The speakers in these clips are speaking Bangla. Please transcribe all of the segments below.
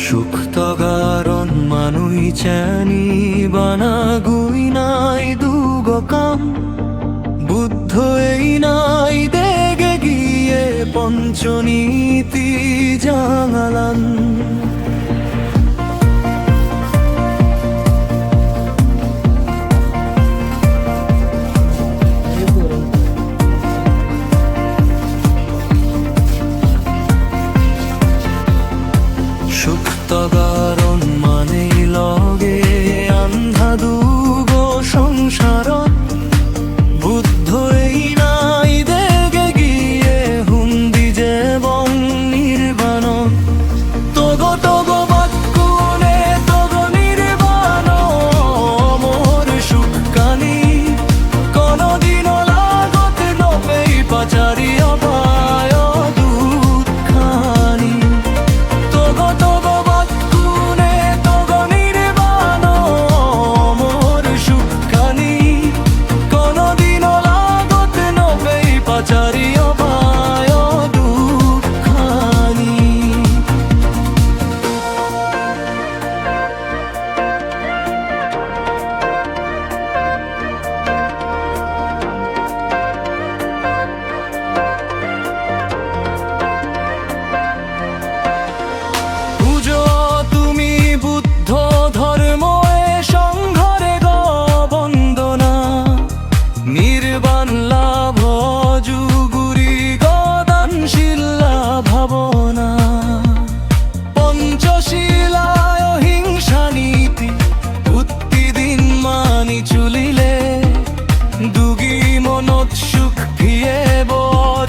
সুখ তগারণ মানুই চেনি বানা গুই নাই দুগ কাম বুদ্ধ এই নাই দেগে গিয়ে পঞ্চনীতি জাঙালান সুখ তগারণ মানে লগে আন্ধা দুগ সংসারত বুদ্ধ এই নাই দেগে গিয়ে হুন্দি যে বং নির্বাণত তগ তগ বাক্কুনে তগ নির্বাণ মোর সুখ কানি কোনদিন লাগত নপেই পাচারি অপায় দুঃখানি তগ তগ বাক্কুনে তগ নির্বাণ মোর সুখ কানি কোনদিন লাগত নপেই পাচারি অপায় দুঃখানি পূজো তুমি বুদ্ধ ধর্ম এ সংঘরে গ বন্দনা নির্বাণ লাভ যুগুরি গদানশীলা ভাবনা পঞ্চশীলায় হিংসা নীতি প্রতিদিন মানি চুলিলে দুগি মনত সুখ ভিয়ে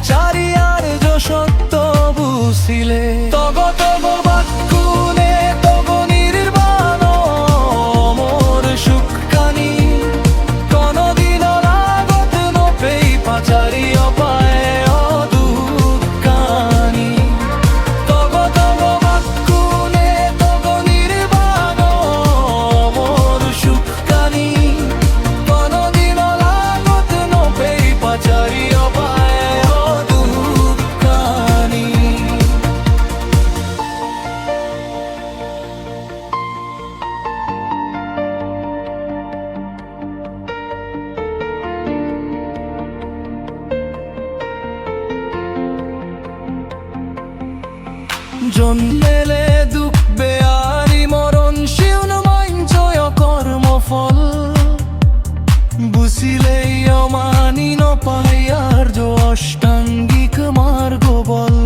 চারিয়ার সত্য বুঝিলে তগ তগ বাক্কুনে তগ নির্বাণ মোর সুখ কানি কোনদিন লাগত নপেই পাচারি অপায় দুঃখানি তগ তগ বাক্কুনে তগ নির্বাণ মোর সুখ কানি কোনদিন লাগত নপেই পাচারি অপায় দুঃখানি জন্মেলে দুঃখ বেয়ারি মরণ শিউন মাঞ্চয় কর্মফল বুঝিলেই অমানি নপাই আর অষ্টাঙ্গিক মার্গ বল